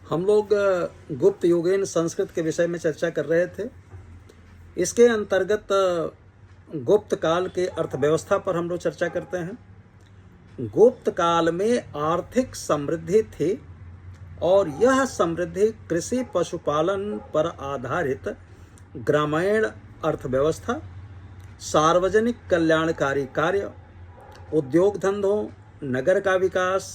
हम लोग गुप्त युगीन संस्कृत के विषय में चर्चा कर रहे थे। इसके अंतर्गत गुप्त काल के अर्थव्यवस्था पर हम लोग चर्चा करते हैं। गुप्त काल में आर्थिक समृद्धि थी और यह समृद्धि कृषि पशुपालन पर आधारित ग्रामीण अर्थव्यवस्था, सार्वजनिक कल्याणकारी कार्य, उद्योग धंधों, नगर का विकास,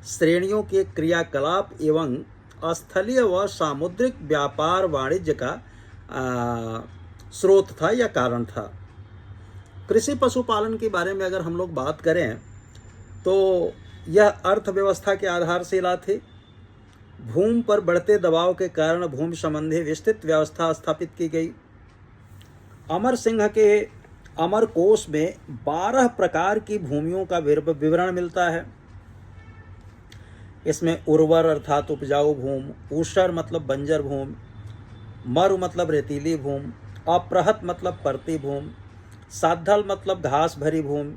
श्रेणियों के क्रियाकलाप एवं स्थलीय व सामुद्रिक व्यापार वाणिज्य का स्रोत था या कारण था। कृषि पशुपालन के बारे में अगर हम लोग बात करें तो यह अर्थव्यवस्था के आधारशिला थी। भूमि पर बढ़ते दबाव के कारण भूमि संबंधी विस्तृत व्यवस्था स्थापित की गई। अमर सिंह के अमर कोश में 12 प्रकार की भूमियों का विवरण मिलता है। इसमें उर्वर अर्थात उपजाऊ भूमि, ऊषर मतलब बंजर भूमि, मरु मतलब रेतीली भूमि, अप्रहत मतलब परती भूमि, साद्धल मतलब घास भरी भूमि,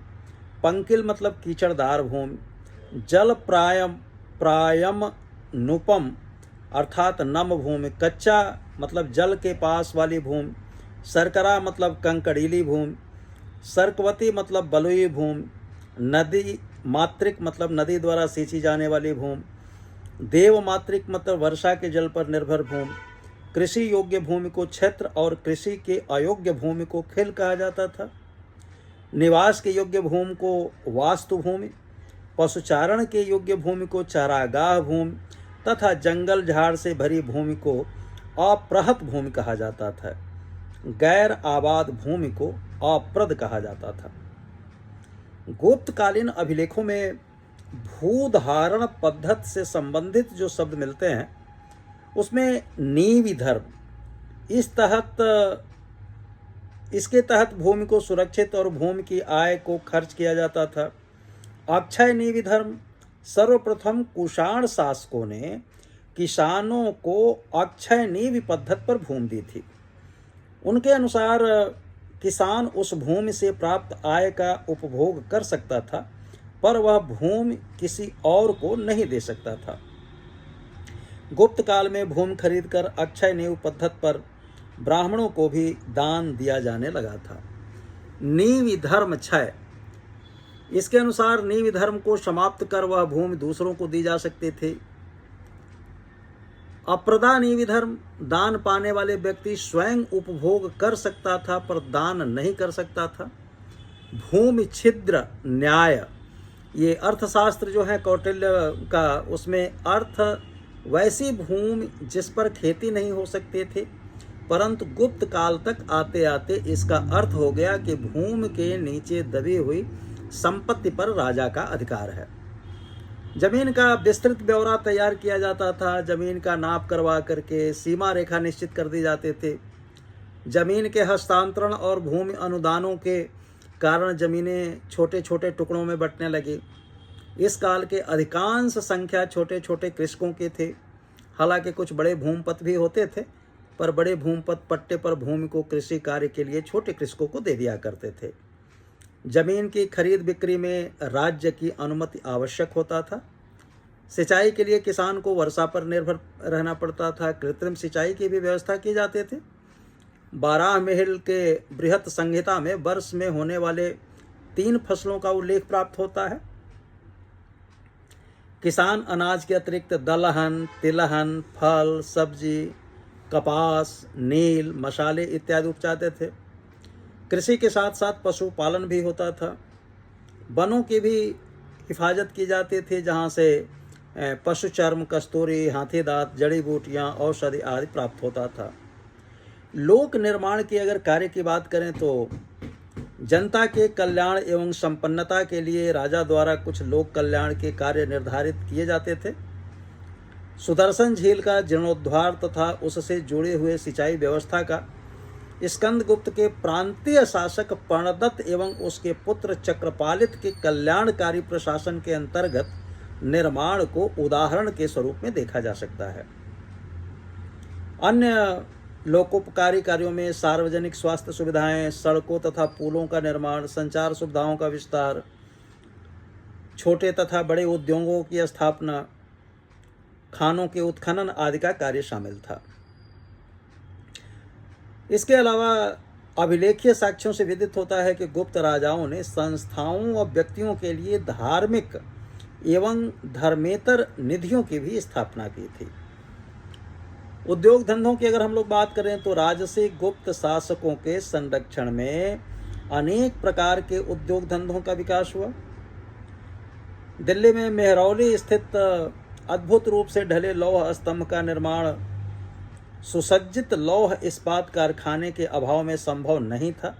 पंकिल मतलब कीचड़दार भूमि, जल प्रायम नुपम अर्थात नम भूमि, कच्चा मतलब जल के पास वाली भूमि, सरकरा मतलब कंकड़ीली भूमि, सर्कवती मतलब बलुई भूमि, नदी मात्रिक मतलब नदी द्वारा सींची जाने वाली भूमि, देव मात्रिक मतलब वर्षा के जल पर निर्भर भूमि, कृषि योग्य भूमि को क्षेत्र और कृषि के अयोग्य भूमि को खेल कहा जाता था, निवास के योग्य भूमि को वास्तु भूमि, पशुचारण के योग्य भूमि को चारागाह भूमि तथा जंगल झाड़ से भरी भूमि को अप्रहत भूमि कहा जाता था। गैर आबाद भूमि को अप्रद कहा जाता था। गुप्तकालीन अभिलेखों में भूधारण पद्धति से संबंधित जो शब्द मिलते हैं उसमें नीति धर्म इसके तहत भूमि को सुरक्षित और भूमि की आय को खर्च किया जाता था। अक्षय नीति धर्म सर्वप्रथम कुषाण शासकों ने किसानों को अक्षय नीति पद्धति पर भूमि दी थी। उनके अनुसार किसान उस भूमि से प्राप्त आय का उपभोग कर सकता था, पर वह भूमि किसी और को नहीं दे सकता था। गुप्त काल में भूमि खरीदकर अक्षय नीति पद्धति पर ब्राह्मणों को भी दान दिया जाने लगा था। नीति धर्म क्षय, इसके अनुसार नीति धर्म को समाप्त कर वह भूमि दूसरों को दी जा सकती थी। अप्रदा नीति धर्म, दान पाने वाले व्यक्ति स्वयं उपभोग कर सकता था पर दान नहीं कर सकता था। भूमि छिद्र न्याय, ये अर्थशास्त्र जो है कौटिल्य का, उसमें अर्थ वैसी भूमि जिस पर खेती नहीं हो सकती थी, परंतु गुप्त काल तक आते आते इसका अर्थ हो गया कि भूमि के नीचे दबी हुई संपत्ति पर राजा का अधिकार है। जमीन का विस्तृत ब्यौरा तैयार किया जाता था। जमीन का नाप करवा करके सीमा रेखा निश्चित कर दी जाते थे। जमीन के हस्तांतरण और भूमि अनुदानों के कारण जमीनें छोटे छोटे टुकड़ों में बंटने लगी। इस काल के अधिकांश संख्या छोटे छोटे कृषकों के थे। हालांकि कुछ बड़े भूमिपत भी होते थे, पर बड़े भूमिपत पट्टे पर भूमि को कृषि कार्य के लिए छोटे कृषकों को दे दिया करते थे। जमीन की खरीद बिक्री में राज्य की अनुमति आवश्यक होता था। सिंचाई के लिए किसान को वर्षा पर निर्भर रहना पड़ता था। कृत्रिम सिंचाई की भी व्यवस्था की जाती थी। 12 महल के बृहत संहिता में वर्ष में होने वाले 3 फसलों का उल्लेख प्राप्त होता है। किसान अनाज के अतिरिक्त दलहन, तिलहन, फल, सब्जी, कपास, नील, मसाले इत्यादि उपजाते थे। कृषि के साथ साथ पशुपालन भी होता था। वनों की भी हिफाजत की जाती थी, जहाँ से पशु चर्म, कस्तूरी, हाथी दांत, जड़ी बूटियाँ, औषधि आदि प्राप्त होता था। लोक निर्माण की अगर कार्य की बात करें तो जनता के कल्याण एवं संपन्नता के लिए राजा द्वारा कुछ लोक कल्याण के कार्य निर्धारित किए जाते थे। सुदर्शन झील का जीर्णोद्धार तथा उससे जुड़े हुए सिंचाई व्यवस्था का स्कंदगुप्त के प्रांतीय शासक पर्णदत्त एवं उसके पुत्र चक्रपालित के कल्याणकारी प्रशासन के अंतर्गत निर्माण को उदाहरण के स्वरूप में देखा जा सकता है। अन्य लोकोपकारी कार्यों में सार्वजनिक स्वास्थ्य सुविधाएं, सड़कों तथा पुलों का निर्माण, संचार सुविधाओं का विस्तार, छोटे तथा बड़े उद्योगों की स्थापना, खानों के उत्खनन आदि का कार्य शामिल था। इसके अलावा अभिलेखीय साक्ष्यों से विदित होता है कि गुप्त राजाओं ने संस्थाओं और व्यक्तियों के लिए धार्मिक एवं धर्मेतर निधियों की भी स्थापना की थी। उद्योग धंधों की अगर हम लोग बात करें तो राजसी गुप्त शासकों के संरक्षण में अनेक प्रकार के उद्योग धंधों का विकास हुआ। दिल्ली में मेहरौली स्थित अद्भुत रूप से ढले लौह स्तंभ का निर्माण सुसज्जित लौह इस्पात कारखाने के अभाव में संभव नहीं था।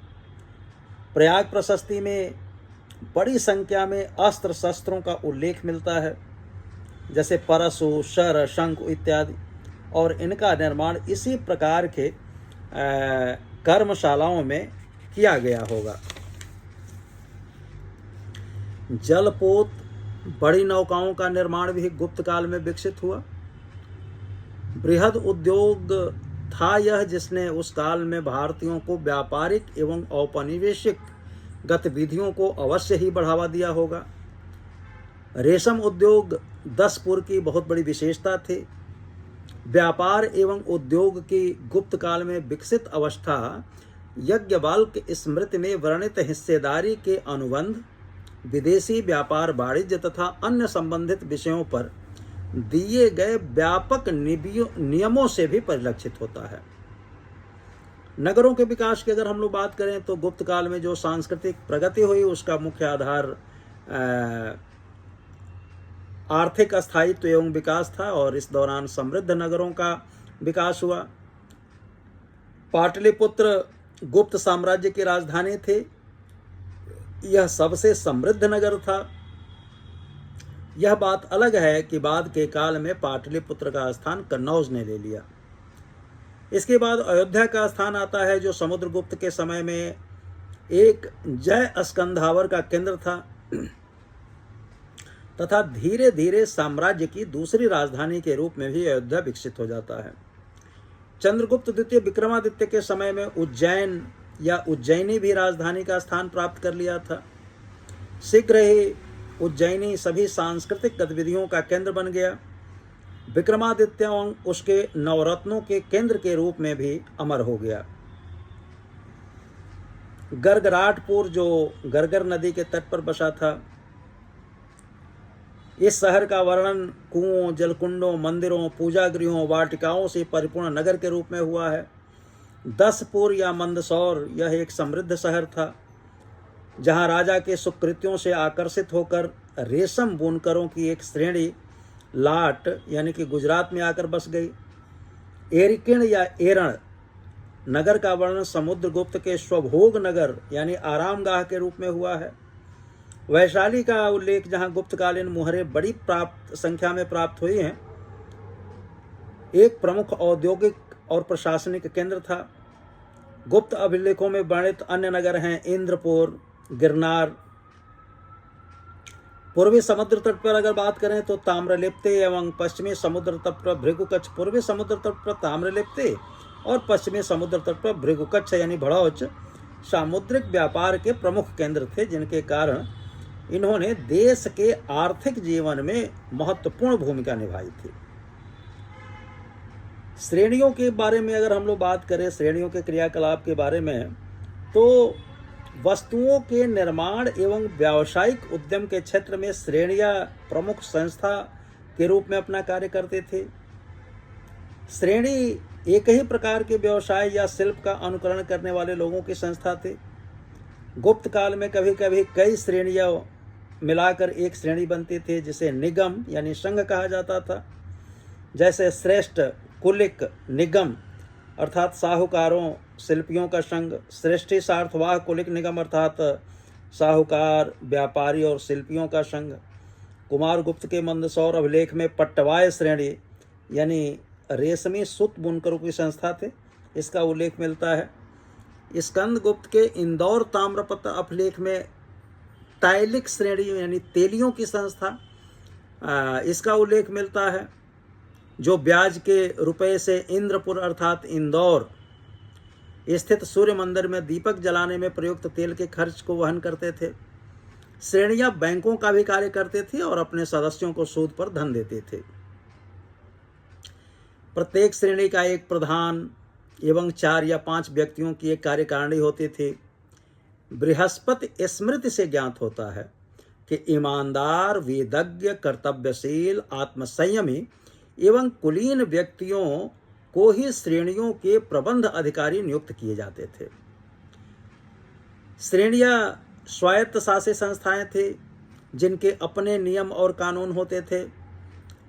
प्रयाग प्रशस्ति में बड़ी संख्या में अस्त्र शस्त्रों का उल्लेख मिलता है, जैसे परशु, शर, शंख इत्यादि, और इनका निर्माण इसी प्रकार के कर्मशालाओं में किया गया होगा। जलपोत बड़ी नौकाओं का निर्माण भी गुप्त काल में विकसित हुआ। बृहद उद्योग था यह जिसने उस काल में भारतीयों को व्यापारिक एवं औपनिवेशिक गतिविधियों को अवश्य ही बढ़ावा दिया होगा। रेशम उद्योग 10 पूर्व की बहुत बड़ी विशेषता थी। व्यापार एवं उद्योग की गुप्त काल में विकसित अवस्था याज्ञवल्क्य स्मृति में वर्णित हिस्सेदारी के अनुबंध, विदेशी व्यापार वाणिज्य तथा अन्य संबंधित विषयों पर दिए गए व्यापक नियमों से भी परिलक्षित होता है। नगरों के विकास की अगर हम लोग बात करें तो गुप्त काल में जो सांस्कृतिक प्रगति हुई उसका मुख्य आधार आर्थिक स्थायित्व एवं विकास था, और इस दौरान समृद्ध नगरों का विकास हुआ। पाटलिपुत्र गुप्त साम्राज्य की राजधानी थे। यह सबसे समृद्ध नगर था। यह बात अलग है कि बाद के काल में पाटलिपुत्र का स्थान कन्नौज ने ले लिया। इसके बाद अयोध्या का स्थान आता है, जो समुद्रगुप्त के समय में एक जय स्कंधावर का केंद्र था तथा धीरे धीरे साम्राज्य की दूसरी राजधानी के रूप में भी अयोध्या विकसित हो जाता है। चंद्रगुप्त द्वितीय विक्रमादित्य के समय में उज्जैन या उज्जैनी भी राजधानी का स्थान प्राप्त कर लिया था। शीघ्र ही उज्जैनी सभी सांस्कृतिक गतिविधियों का केंद्र बन गया। विक्रमादित्य उसके नवरत्नों के केंद्र के रूप में भी अमर हो गया। गरगराटपुर जो गरगर नदी के तट पर बसा था, इस शहर का वर्णन कुओं, जलकुंडों, मंदिरों, पूजा गृहों, वाटिकाओं से परिपूर्ण नगर के रूप में हुआ है। 10पुर या मंदसौर यह एक समृद्ध शहर था, जहां राजा के सुकृत्यों से आकर्षित होकर रेशम बुनकरों की एक श्रेणी लाट यानी कि गुजरात में आकर बस गई। एरिकिण या एरण नगर का वर्णन समुद्रगुप्त के स्वभोग नगर यानी आरामगाह के रूप में हुआ है। वैशाली का उल्लेख, जहां गुप्तकालीन मुहरें बड़ी संख्या में प्राप्त हुई हैं, एक प्रमुख औद्योगिक और प्रशासनिक केंद्र था। गुप्त अभिलेखों में वर्णित अन्य नगर हैं इंद्रपुर, गिरनार। पूर्वी समुद्र तट पर अगर बात करें तो ताम्रलिप्ति एवं पश्चिमी समुद्र तट पर भृगुकच्छ। पूर्वी समुद्र तट पर ताम्रलिप्ति और पश्चिमी समुद्र तट पर भृगुकच्छ यानी भड़ौच सामुद्रिक व्यापार के प्रमुख केंद्र थे, जिनके कारण इन्होंने देश के आर्थिक जीवन में महत्वपूर्ण भूमिका निभाई थी। श्रेणियों के बारे में अगर हम लोग बात करें, श्रेणियों के क्रियाकलाप के बारे में, तो वस्तुओं के निर्माण एवं व्यावसायिक उद्यम के क्षेत्र में श्रेणियां प्रमुख संस्था के रूप में अपना कार्य करते थे। श्रेणी एक ही प्रकार के व्यवसाय या शिल्प का अनुकरण करने वाले लोगों की संस्था थे। गुप्त काल में कभी कभी कई श्रेणियां मिलाकर एक श्रेणी बनती थी, जिसे निगम यानी संघ कहा जाता था। जैसे श्रेष्ठ कुलिक निगम अर्थात साहूकारों शिल्पियों का संघ, श्रेष्ठी सार्थवाह कुलिक निगम अर्थात साहूकार व्यापारी और शिल्पियों का संघ। कुमारगुप्त के मंदसौर अभिलेख में पट्टवाय श्रेणी यानी रेशमी सूत बुनकरों की संस्था थे, इसका उल्लेख मिलता है। स्कंदगुप्त के इंदौर ताम्रपत्र अभिलेख में तैलिक श्रेणी यानी तेलियों की संस्था, इसका उल्लेख मिलता है, जो ब्याज के रुपए से इंद्रपुर अर्थात इंदौर स्थित सूर्य मंदिर में दीपक जलाने में प्रयुक्त तेल के खर्च को वहन करते थे। श्रेणियां बैंकों का भी कार्य करते थे और अपने सदस्यों को सूद पर धन देते थे। प्रत्येक श्रेणी का एक प्रधान एवं 4 या 5 व्यक्तियों की एक कार्यकारिणी होती थी। बृहस्पति स्मृति से ज्ञात होता है कि ईमानदार, वेदज्ञ, कर्तव्यशील, आत्मसंयमी एवं कुलीन व्यक्तियों को ही श्रेणियों के प्रबंध अधिकारी नियुक्त किए जाते थे। श्रेणियां स्वायत्त शासी संस्थाएं थी जिनके अपने नियम और कानून होते थे।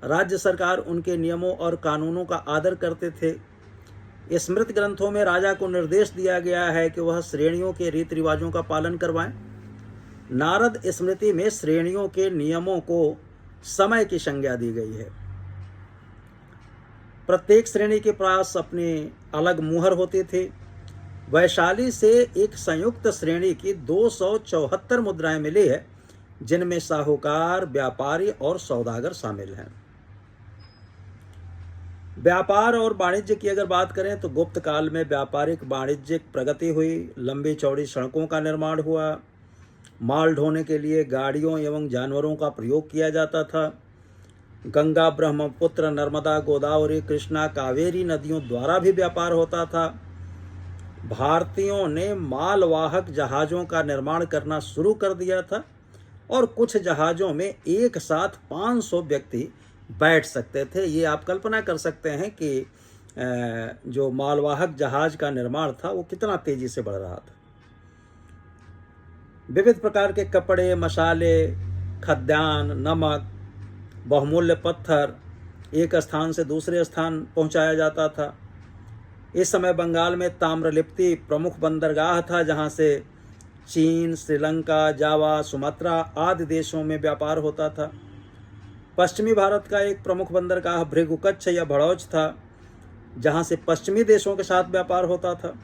राज्य सरकार उनके नियमों और कानूनों का आदर करते थे। स्मृति ग्रंथों में राजा को निर्देश दिया गया है कि वह श्रेणियों के रीति रिवाजों का पालन करवाएं। नारद स्मृति में श्रेणियों के नियमों को समय की संज्ञा दी गई है। प्रत्येक श्रेणी के पास अपनी अलग मुहर होती थी। वैशाली से एक संयुक्त श्रेणी की 274 मुद्राएं मिली है, जिनमें साहूकार, व्यापारी और सौदागर शामिल हैं। व्यापार और वाणिज्य की अगर बात करें तो गुप्त काल में व्यापारिक वाणिज्यिक प्रगति हुई। लंबी चौड़ी सड़कों का निर्माण हुआ। माल ढोने के लिए गाड़ियों एवं जानवरों का प्रयोग किया जाता था। गंगा, ब्रह्मपुत्र, नर्मदा, गोदावरी, कृष्णा, कावेरी नदियों द्वारा भी व्यापार होता था। भारतीयों ने मालवाहक जहाज़ों का निर्माण करना शुरू कर दिया था और कुछ जहाज़ों में एक साथ 500 व्यक्ति बैठ सकते थे। ये आप कल्पना कर सकते हैं कि जो मालवाहक जहाज़ का निर्माण था वो कितना तेजी से बढ़ रहा था। विविध प्रकार के कपड़े, मसाले, खाद्यान्न, नमक, बहुमूल्य पत्थर एक स्थान से दूसरे स्थान पहुंचाया जाता था। इस समय बंगाल में ताम्रलिप्ति प्रमुख बंदरगाह था, जहां से चीन, श्रीलंका, जावा, सुमात्रा आदि देशों में व्यापार होता था। पश्चिमी भारत का एक प्रमुख बंदरगाह भृगुकच्छ या भड़ौच था, जहां से पश्चिमी देशों के साथ व्यापार होता था।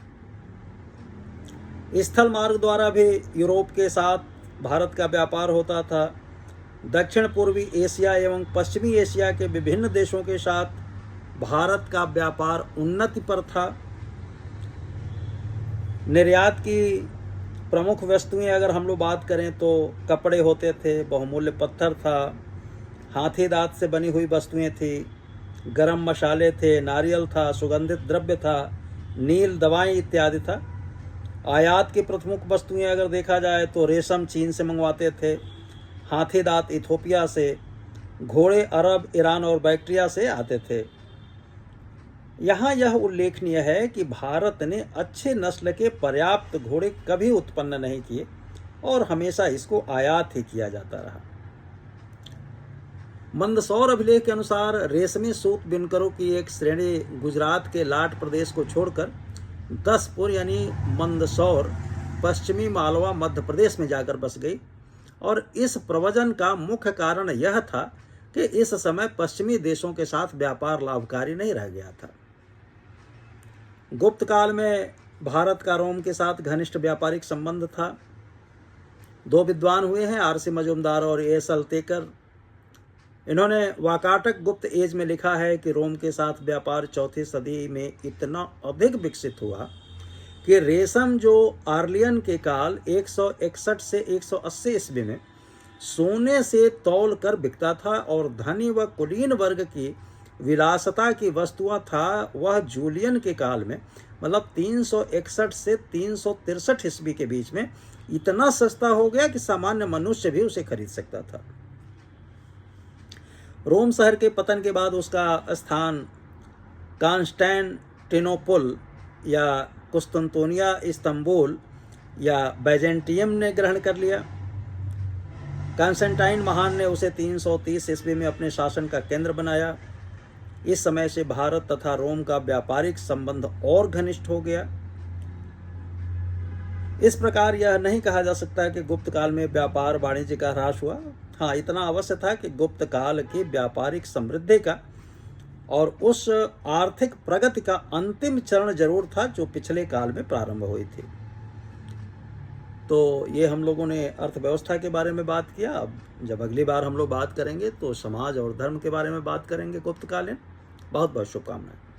स्थल मार्ग द्वारा भी यूरोप के साथ भारत का व्यापार होता था। दक्षिण पूर्वी एशिया एवं पश्चिमी एशिया के विभिन्न देशों के साथ भारत का व्यापार उन्नति पर था। निर्यात की प्रमुख वस्तुएं अगर हम लोग बात करें तो कपड़े होते थे, बहुमूल्य पत्थर था, हाथी दांत से बनी हुई वस्तुएं थी, गरम मसाले थे, नारियल था, सुगंधित द्रव्य था, नील, दवाएं इत्यादि था। आयात की प्रमुख वस्तुएं अगर देखा जाए तो रेशम चीन से मंगवाते थे, हाथी दांत इथोपिया से, घोड़े अरब, ईरान और बैक्ट्रिया से आते थे। यहाँ यह उल्लेखनीय है कि भारत ने अच्छे नस्ल के पर्याप्त घोड़े कभी उत्पन्न नहीं किए और हमेशा इसको आयात ही किया जाता रहा। मंदसौर अभिलेख के अनुसार रेशमी सूत बुनकरों की एक श्रेणी गुजरात के लाट प्रदेश को छोड़कर दसपुर यानी मंदसौर पश्चिमी मालवा मध्य प्रदेश में जाकर बस गई और इस प्रव्रजन का मुख्य कारण यह था कि इस समय पश्चिमी देशों के साथ व्यापार लाभकारी नहीं रह गया था। गुप्त काल में भारत का रोम के साथ घनिष्ठ व्यापारिक संबंध था। 2 विद्वान हुए हैं, आरसी मजूमदार और ए सल्तेकर। इन्होंने वाकाटक गुप्त एज में लिखा है कि रोम के साथ व्यापार 4वीं सदी में इतना अधिक विकसित हुआ कि रेशम जो आर्लियन के काल 161 से 180 ईस्वी में सोने से तौल कर बिकता था और धनी व कुलीन वर्ग की विलासता की वस्तुआं था, वह जूलियन के काल में मतलब 361 से 363 ईस्वी के बीच में इतना सस्ता हो गया कि सामान्य मनुष्य भी उसे खरीद सकता था। रोम शहर के पतन के बाद उसका स्थान कॉन्स्टेंटिनोपल या कुस्तुनतुनिया, इस्तांबुल या बैजेंटियम ने ग्रहण कर लिया। कॉन्स्टेंटाइन महान ने उसे 330 ईस्वी में अपने शासन का केंद्र बनाया। इस समय से भारत तथा रोम का व्यापारिक संबंध और घनिष्ठ हो गया। इस प्रकार यह नहीं कहा जा सकता कि गुप्त काल में व्यापार वाणिज्य का ह्रास हुआ। हाँ, इतना अवश्य था कि गुप्त काल की व्यापारिक समृद्धि का और उस आर्थिक प्रगति का अंतिम चरण जरूर था जो पिछले काल में प्रारंभ हुई थी। तो ये हम लोगों ने अर्थव्यवस्था के बारे में बात किया। अब जब अगली बार हम लोग बात करेंगे तो समाज और धर्म के बारे में बात करेंगे गुप्तकालीन। बहुत बहुत शुभकामनाएं।